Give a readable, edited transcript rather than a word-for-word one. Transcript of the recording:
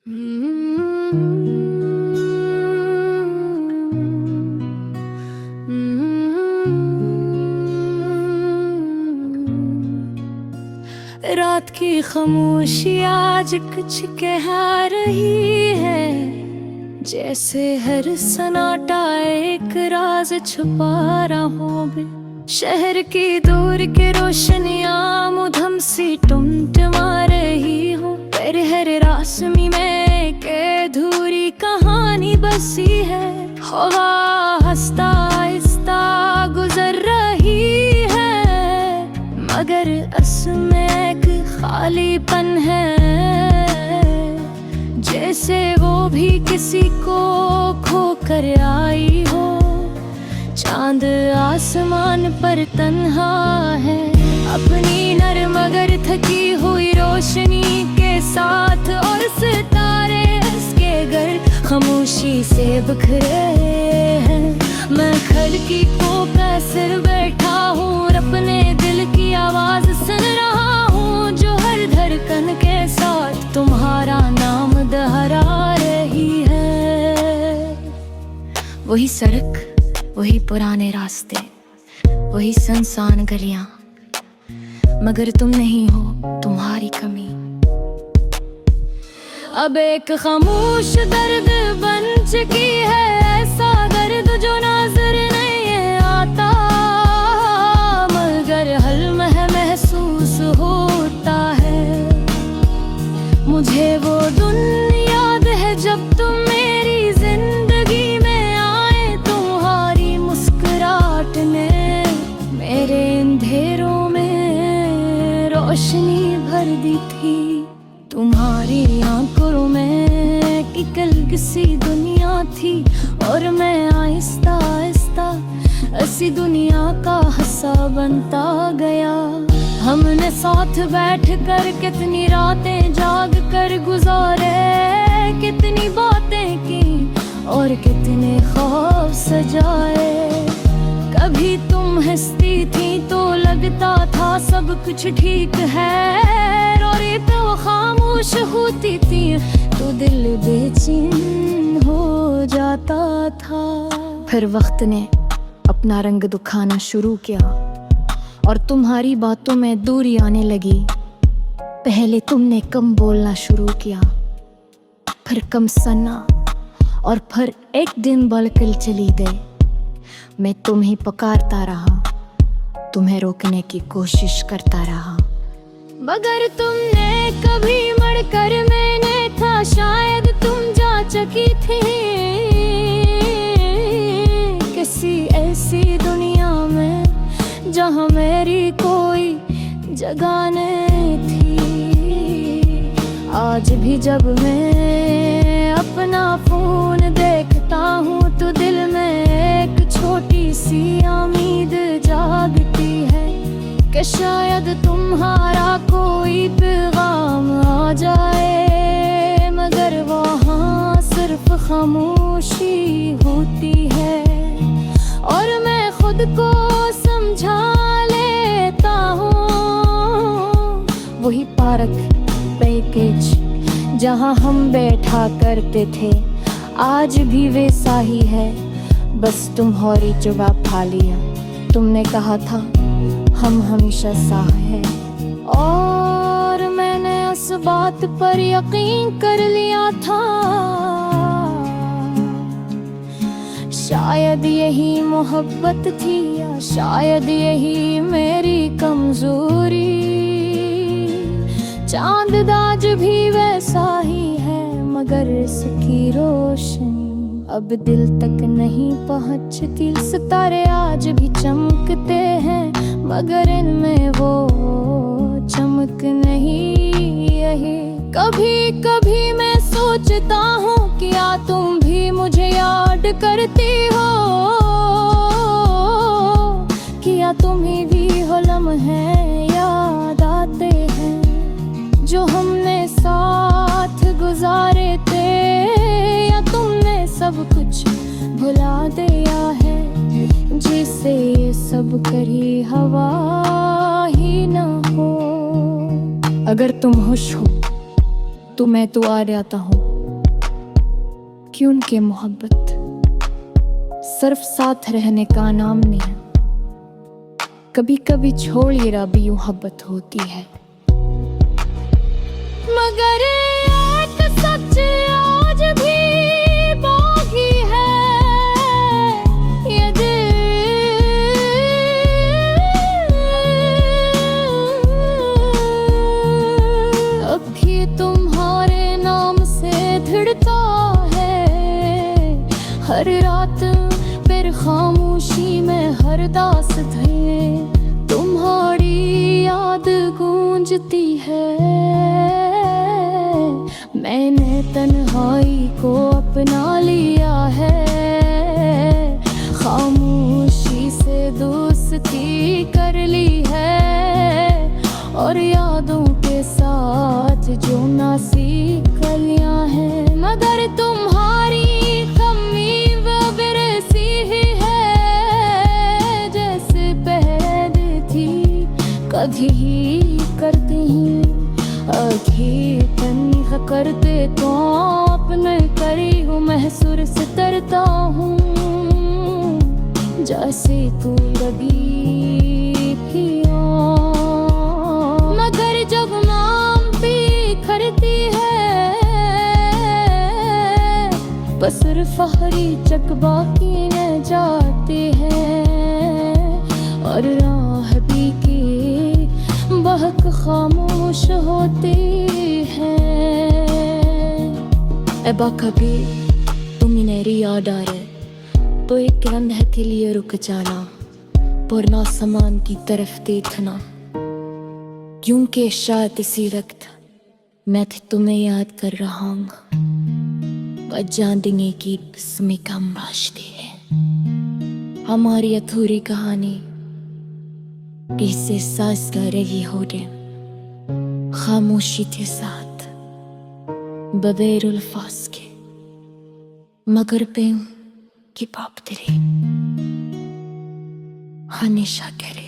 रात की खामोशी आज कुछ कह रही है, जैसे हर सन्नाटा एक राज छुपा रहा हो। शहर की दूर की रोशनियां मुधम सी टुमटमा रही हो, पर हर रासमी में एक अधूरी कहानी बसी है। हवा हंसता आहिस्ता गुजर रही है, मगर असमें एक खालीपन है, जैसे वो भी किसी को खोकर आई हो। चांद आसमान पर तन्हा है, अपनी नर मगर थकी हुई रोशनी के साथ, और सितारे इसके घर खामोशी से बिखरे हैं। मैं खिड़की को पैसर बैठा हूँ और अपने दिल की आवाज सुन रहा हूँ, जो हर धड़कन के साथ तुम्हारा नाम दोहरा रही है। वही सड़क, वही पुराने रास्ते, वही सुनसान गलियां, मगर तुम नहीं हो, तुम्हारी कमी अब एक खामोश दर्द बन चुकी है। ऐसा दर्द जो नजर नहीं आता, मगर हल्म है महसूस होता है। मुझे वो दिन याद है जब तुम मेरी जिंदगी में आए, तुम्हारी मुस्कुराहट ने मेरे अंधेरों में रोशनी भर दी थी। तुम्हारी आंखों में कि कल किसी दुनिया थी, और मैं आहिस्ता आहिस्ता ऐसी दुनिया का हिस्सा बनता गया। हमने साथ बैठ कर कितनी रातें जाग कर गुजारे, कितनी बातें की और कितने ख्वाब सजाए। कभी तुम हंसती थी तो लगता था सब कुछ ठीक है, और तो खामोश होती थी तो दिल बेचैन हो जाता था। फिर वक्त ने अपना रंग दिखाना शुरू किया, और तुम्हारी बातों में दूरी आने लगी। पहले तुमने कम बोलना शुरू किया, फिर कम सुनना, और फिर एक दिन बोलकर चली गई। मैं तुम्हें पुकारता रहा, तुम्हें रोकने की कोशिश करता रहा, मगर तुमने कभी मड़कर मैंने था। शायद तुम जा चुकी थी किसी ऐसी दुनिया में जहाँ मेरी कोई जगह नहीं थी। आज भी जब मैं अपना फोन देखता हूँ तो दिल में एक छोटी सी उम्मीद जागती है कि शायद तुम्हारा कोई पैगाम आ जाए, मगर वहाँ सिर्फ खामोशी होती है। और मैं खुद को समझा लेता हूँ, वही पार्क पैकेज जहाँ हम बैठा करते थे आज भी वैसा ही है, बस तुम्हारी जवाब खा लिया। तुमने कहा था हम हमेशा साथ हैं, और मैंने उस बात पर यकीन कर लिया था। शायद यही मोहब्बत थी, या शायद यही मेरी कमजोरी। चांद आज भी वैसा ही है, मगर इसकी रोशनी अब दिल तक नहीं पहुँचती। सितारे आज भी चमकते हैं, मगर इनमें वो चमक नहीं यही। कभी कभी मैं सोचता हूँ क्या तुम भी मुझे याद करती हो, क्या तुम्हें भी हो लम्हे याद आते हैं जो हमने साथ गुजारे थे, या तुमने सब कुछ भुला दिया है, जिसे सब करी हवा ही न हो। अगर तुम खुश हो तो मैं तो आ जाता हूँ, कि उनके मोहब्बत सिर्फ साथ रहने का नाम नहीं है। कभी कभी छोड़िएगा भी मोहब्बत होती है। मगर एक सच आज भी बाकी है, ये दिल अब भी तुम्हारे नाम से धिड़ता है। हर रात फिर खामोशी में हर दास्तां तुम्हारी याद गूंजती है। मैंने तन्हाई को अपना लिया है, खामोशी से दोस्ती कर ली है, और यादों के साथ जो ना सीख लिया है। मगर तुम्हारी कमी वगर सी ही है, जैसे पहले थी कभी ही करती आँखें तन्हा करते तो अपने करी हूँ महसूर से तरता हूँ, जैसे तू लगी थी। मगर जब नाम भी खरती है, बस फहरी चक बाकी में जाती है, और राह भी की बहक खामोश होती है। अबा कभी तुम्हें मेरी याद आ रहे तो एक लम्हे के लिए रुक जाना, पुराना सामान की तरफ देखना, क्योंकि शायद इसी वक्त मैं तुम्हें याद कर रहा हूँ। जान देने की इसमें कम रास्ते हैं, हमारी अधूरी कहानी किसे सांस कर रही हो रे, खामोशी के साथ बगैर अल्फाज के, मगर प्रेम की बात तेरी हमेशा करे।